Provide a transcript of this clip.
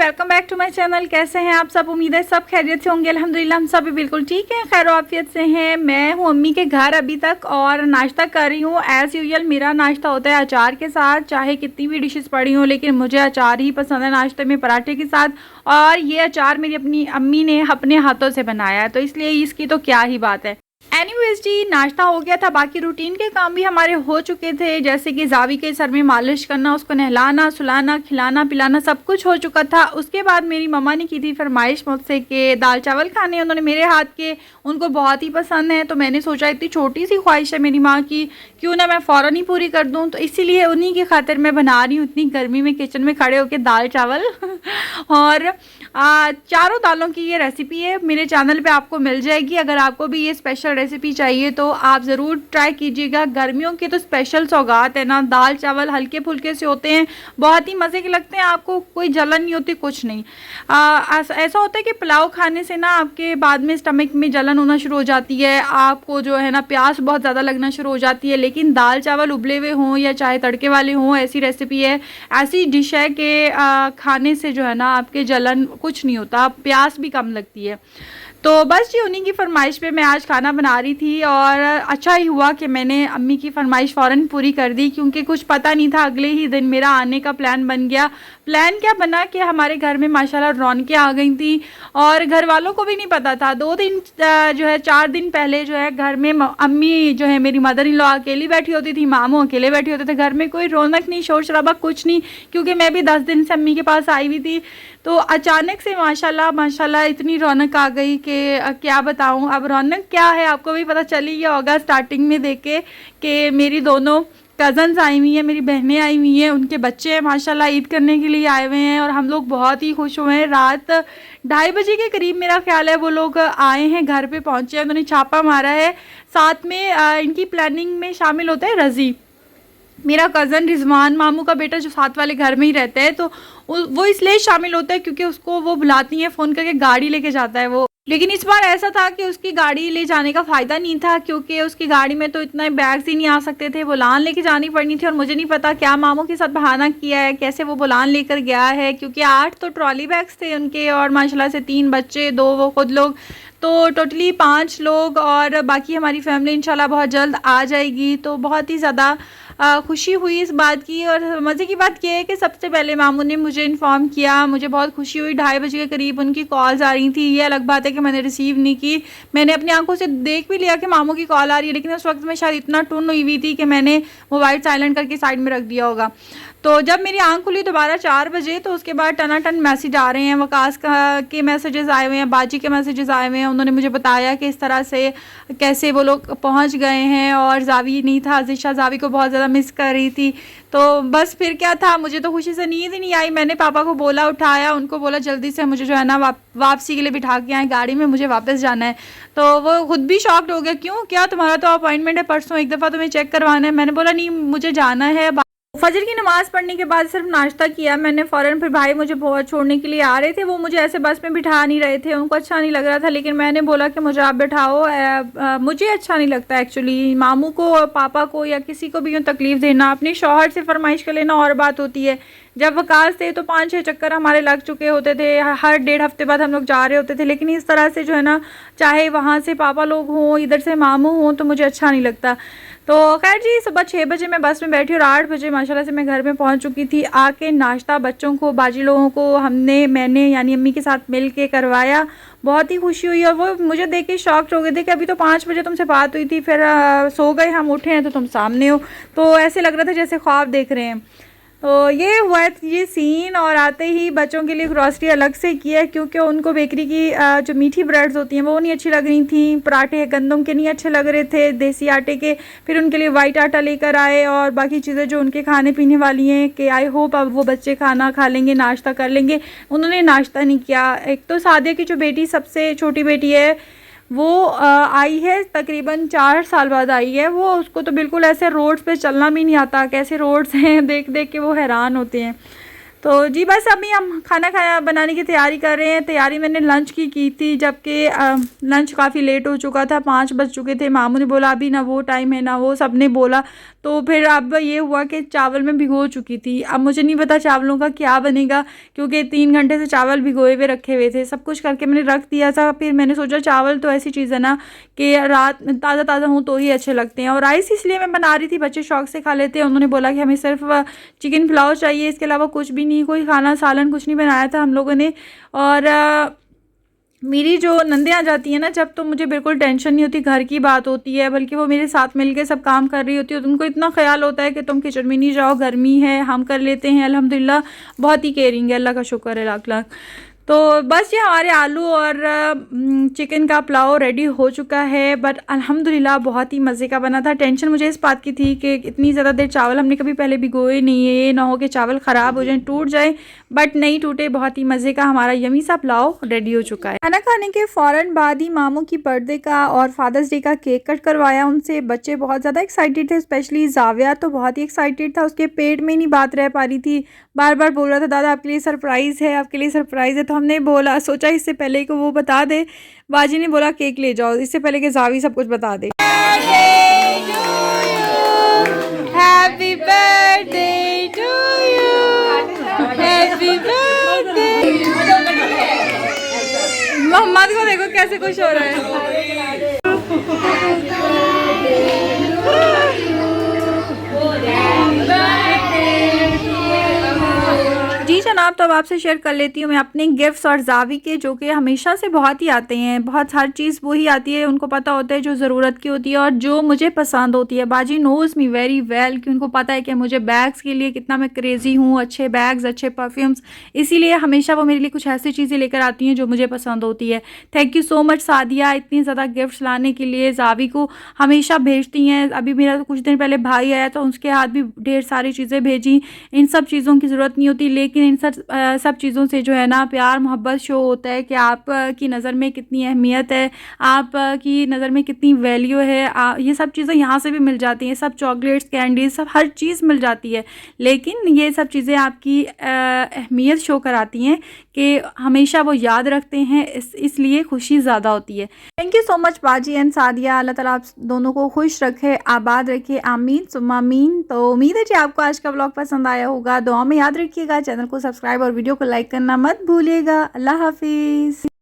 Welcome back to my channel. कैसे हैं आप सब? उम्मीद है सब खैरियत से होंगे। अल्हम्दुलिल्लाह हम सब भी बिल्कुल ठीक हैं, खैर आफियत से हैं। मैं हूं अम्मी के घर अभी तक और नाश्ता कर रही हूं। एज़ यूजुअल मेरा नाश्ता होता है अचार के साथ, चाहे कितनी भी डिशेस पड़ी हों, लेकिन मुझे अचार ही पसंद है नाश्ते में, पराठे के साथ। और ये अचार मेरी अपनी अम्मी ने अपने हाथों से बनाया है, तो इसलिए इसकी तो क्या ही बात है। एनीवेज जी, नाश्ता हो गया था, बाकी रूटीन के काम भी हमारे हो चुके थे, जैसे कि जावी के सर में मालिश करना, उसको नहलाना, सुलाना, खिलाना पिलाना सब कुछ हो चुका था। उसके बाद मेरी मम्मा ने की थी फरमाइश मुझसे कि दाल चावल खाने, उन्होंने मेरे हाथ के, उनको बहुत ही पसंद है। तो मैंने सोचा इतनी छोटी सी ख्वाहिश है मेरी माँ की, क्यों ना मैं फ़ौरन ही पूरी कर दूँ। तो इसीलिए उन्हीं की खातिर मैं बना रही हूँ इतनी गर्मी में किचन में खड़े होकर दाल चावल और चारों दालों की ये रेसिपी है, मेरे चैनल पे आपको मिल जाएगी। अगर आपको भी ये स्पेशल रेसिपी चाहिए तो आप ज़रूर ट्राई कीजिएगा। गर्मियों की तो स्पेशल सौगात है ना, दाल चावल हल्के फुल्के से होते हैं, बहुत ही मज़े के लगते हैं, आपको कोई जलन नहीं होती, कुछ नहीं। ऐसा होता है कि पुलाव खाने से ना आपके बाद में स्टमक में जलन होना शुरू हो जाती है, आपको जो है ना प्यास बहुत ज़्यादा लगना शुरू हो जाती है। लेकिन दाल चावल उबले हुए हों या चाहे तड़के वाले हों, ऐसी रेसिपी है, ऐसी डिश है कि खाने से जो है ना आपके जलन कुछ नहीं होता, प्यास भी कम लगती है। तो बस जी उन्हीं की फरमाइश पे मैं आज खाना बना रही थी और अच्छा ही हुआ कि मैंने अम्मी की फरमाइश फ़ौरन पूरी कर दी, क्योंकि कुछ पता नहीं था, अगले ही दिन मेरा आने का प्लान बन गया। प्लान क्या बना कि हमारे घर में माशाल्लाह रौनकें आ गई थी और घर वालों को भी नहीं पता था। 2 दिन जो है 4 दिन पहले जो है घर में अम्मी जो है मेरी मदर इन लॉ अकेली बैठी होती थी, मामू अकेले बैठे होते थे, घर में कोई रौनक नहीं, शोर शराबा कुछ नहीं, क्योंकि मैं भी 10 दिन से अम्मी के पास आई हुई थी। तो अचानक से माशाल्लाह माशाल्लाह इतनी रौनक आ गई कि क्या बताऊं। अब रौनक क्या है आपको भी पता चल ही गया होगा स्टार्टिंग में देखे कि मेरी दोनों कज़न्स आई हुई हैं, मेरी बहनें आई हुई हैं, उनके बच्चे हैं माशाल्लाह ईद करने के लिए आए हुए हैं और हम लोग बहुत ही खुश हुए हैं। रात 2:30 बजे के करीब मेरा ख्याल है वो लोग आए हैं, घर पे पहुँचे हैं, उन्होंने छापा मारा है। साथ में इनकी प्लानिंग में शामिल होता है रज़ी, मेरा कज़न रिजवान मामू का बेटा जो साथ वाले घर में ही रहता है। तो वो इसलिए शामिल होता है क्योंकि उसको वो बुलाती हैं फ़ोन करके, गाड़ी लेके जाता है वो। लेकिन इस बार ऐसा था कि उसकी गाड़ी ले जाने का फ़ायदा नहीं था, क्योंकि उसकी गाड़ी में तो इतना बैग्स ही नहीं आ सकते थे, बुलान लेके जानी पड़नी थी। और मुझे नहीं पता क्या मामू के साथ बहाना किया है, कैसे वो बुलान लेकर गया है, क्योंकि 8 तो ट्रॉली बैग्स थे उनके और माशाल्लाह से 3 बच्चे, 2 वो खुद लोग, तो टोटली 5 लोग और बाकी हमारी फैमिली इंशाल्लाह बहुत जल्द आ जाएगी। तो बहुत ही ज़्यादा खुशी हुई इस बात की। और मज़े की बात यह है कि सबसे पहले मामू ने मुझे इन्फॉर्म किया, मुझे बहुत खुशी हुई। 2:30 बजे के करीब उनकी कॉल्स आ रही थी, ये अलग बात है कि मैंने रिसीव नहीं की। मैंने अपनी आंखों से देख भी लिया कि मामू की कॉल आ रही है, लेकिन उस वक्त मैं शायद इतना टुन हुई थी कि मैंने मोबाइल साइलेंट करके साइड में रख दिया होगा। तो जब मेरी आंख खुली दोबारा 4 बजे, तो उसके बाद टनाटन मैसेज आ रहे हैं, वकास के मैसेजेस आए हुए हैं, बाजी के मैसेजेस आए हुए हैं। उन्होंने मुझे बताया कि इस तरह से कैसे वो लोग पहुंच गए हैं और जावी नहीं था, ज़िशा जावी को बहुत ज़्यादा मिस कर रही थी। तो बस फिर क्या था, मुझे तो खुशी से नींद ही नहीं आई। मैंने पापा को बोला, उठाया, उनको बोला जल्दी से मुझे जो है ना वापसी के लिए बिठा के आए गाड़ी में, मुझे वापस जाना है। तो वो खुद भी शॉक्ड हो गया, क्यों, क्या तुम्हारा तो अपॉइंटमेंट है परसों, एक दफ़ा तुम्हें चेक करवाना है। मैंने बोला नहीं मुझे जाना है। फजर की नमाज़ पढ़ने के बाद सिर्फ नाश्ता किया मैंने फ़ौरन, फिर भाई मुझे बहुत छोड़ने के लिए आ रहे थे, वो मुझे ऐसे बस में बिठा नहीं रहे थे, उनको अच्छा नहीं लग रहा था, लेकिन मैंने बोला कि मुझे आप बिठाओ। मुझे अच्छा नहीं लगता एक्चुअली मामू को और पापा को या किसी को भी यूँ तकलीफ़ देना। अपने शौहर से फरमाइश कर लेना और बात होती है। जब वकास थे तो 5-6 चक्कर हमारे लग चुके होते थे, हर 1.5 हफ्ते बाद हम लोग जा रहे होते थे, लेकिन इस तरह से जो है ना, चाहे वहाँ से पापा लोग हों, इधर से मामू हों, तो मुझे अच्छा नहीं लगता। तो खैर जी, सुबह 6 बजे मैं बस में बैठी और 8 बजे माशाल्लाह से मैं घर में पहुंच चुकी थी। आके नाश्ता बच्चों को, बाजी लोगों को मैंने यानी अम्मी के साथ मिल के करवाया। बहुत ही खुशी हुई और वो मुझे देख के शॉक्ड हो गए थे कि अभी तो 5 बजे तुमसे बात हुई थी, फिर सो गए, हम उठे हैं तो तुम सामने हो। तो ऐसे लग रहा था जैसे ख्वाब देख रहे हैं। तो ये हुआ ये सीन। और आते ही बच्चों के लिए ग्रॉसरी अलग से की है, क्योंकि उनको बेकरी की जो मीठी ब्रेड्स होती हैं वो नहीं अच्छी लग रही थी, पराठे गंदम के नहीं अच्छे लग रहे थे, देसी आटे के। फिर उनके लिए वाइट आटा लेकर आए और बाकी चीज़ें जो उनके खाने पीने वाली हैं कि आई होप अब वो बच्चे खाना खा लेंगे, नाश्ता कर लेंगे। उन्होंने नाश्ता नहीं किया। एक तो सादिया की जो बेटी, सबसे छोटी बेटी है, वो आई है तकरीबन 4 साल बाद आई है। वो उसको तो बिल्कुल ऐसे रोड्स पे चलना भी नहीं आता, कैसे रोड्स हैं देख देख के वो हैरान होते हैं। तो जी बस अभी हम खाना खाया बनाने की तैयारी कर रहे हैं। तैयारी मैंने लंच की थी, जबकि लंच काफ़ी लेट हो चुका था, 5 बज चुके थे। मामू ने बोला अभी ना वो टाइम है ना वो, सब ने बोला। तो फिर अब ये हुआ कि चावल में भिगो चुकी थी। अब मुझे नहीं पता चावलों का क्या बनेगा, क्योंकि 3 घंटे से चावल भिगोए हुए रखे हुए थे। सब कुछ करके मैंने रख दिया था। फिर मैंने सोचा चावल तो ऐसी चीज़ है ना कि रात ताज़ा ताज़ा हों तो ही अच्छे लगते हैं। और राइस इसलिए मैं बना रही थी, बच्चे शौक से खा लेते हैं। उन्होंने बोला कि हमें सिर्फ चिकन पुलाव चाहिए, इसके अलावा कुछ भी नहीं, कोई खाना सालन कुछ नहीं बनाया था हम लोगों ने। और मेरी जो नंदे आ जाती हैं ना जब, तो मुझे बिल्कुल टेंशन नहीं होती, घर की बात होती है, बल्कि वो मेरे साथ मिलके सब काम कर रही होती है। तो उनको इतना ख्याल होता है कि तुम किचन में नहीं जाओ, गर्मी है, हम कर लेते हैं। अल्हम्दुलिल्लाह बहुत ही केयरिंग है, अल्लाह का शुक्र है लाख लाख। तो बस ये हमारे आलू और चिकन का पुलाव रेडी हो चुका है। बट अल्हम्दुलिल्लाह बहुत ही मज़े का बना था। टेंशन मुझे इस बात की थी कि इतनी ज़्यादा देर चावल हमने कभी पहले भिगोए नहीं है, ये ना हो कि चावल ख़राब हो जाए, टूट जाए। बट नहीं टूटे, बहुत ही मज़े का हमारा यमी सा पुलाव रेडी हो चुका है। खाना खाने के फ़ौरन बाद ही मामू की बर्थडे का और फादर्स डे का केक कट करवाया उनसे। बच्चे बहुत ज़्यादा एक्साइटेड थे, स्पेशली जाविया तो बहुत ही एक्साइटेड था, उसके पेट में नहीं बात रह पा रही थी, बार बार बोल रहा था दादा आपके लिए सरप्राइज़ है, आपके लिए सरप्राइज़ है। तो हमने बोला, सोचा इससे पहले कि वो बता दे। बाजी ने बोला केक ले जाओ, इससे पहले कि जावी सब कुछ बता दे। Happy birthday to you, happy birthday. Mohammed को देखो कैसे खुश हो रहा है। जी जनाब, तो अब आपसे शेयर कर लेती हूँ मैं अपने गिफ्ट्स और जावी के, जो कि हमेशा से बहुत ही आते हैं। बहुत हर चीज़ वही आती है, उनको पता होता है जो ज़रूरत की होती है और जो मुझे पसंद होती है। बाजी नोज़ मी वेरी वेल कि उनको पता है कि मुझे बैग्स के लिए कितना मैं क्रेज़ी हूँ, अच्छे बैग्स, अच्छे परफ्यूम्स। इसीलिए हमेशा वो मेरे लिए कुछ ऐसी चीज़ें लेकर आती हैं जो मुझे पसंद होती है। Thank you so much Sadia, इतनी ज़्यादा गिफ्ट्स लाने के लिए। जावी को हमेशा भेजती हैं। अभी मेरा कुछ दिन पहले भाई आया तो उसके हाथ भी ढेर सारी चीज़ें भेजी। इन सब चीज़ों की ज़रूरत नहीं होती, लेकिन इन सब चीज़ों से जो है ना प्यार मोहब्बत शो होता है कि आप की नज़र में कितनी अहमियत है, आप की नज़र में कितनी वैल्यू है। ये सब चीज़ें यहाँ से भी मिल जाती हैं, सब चॉकलेट्स, कैंडीज, सब हर चीज़ मिल जाती है। लेकिन ये सब चीज़ें आपकी अहमियत शो कराती हैं कि हमेशा वो याद रखते हैं, इसलिए खुशी ज़्यादा होती है। थैंक यू सो मच बाजी एंड सादिया। अल्लाह ताला आप दोनों को खुश रखे, आबाद रखे, आमीन सुम्मा आमीन। तो उम्मीद है कि आपको आज का व्लॉग पसंद आया होगा। दुआ में याद रखिएगा, चैनल को सब्सक्राइब और वीडियो को लाइक करना मत भूलिएगा। अल्लाह हाफिज़।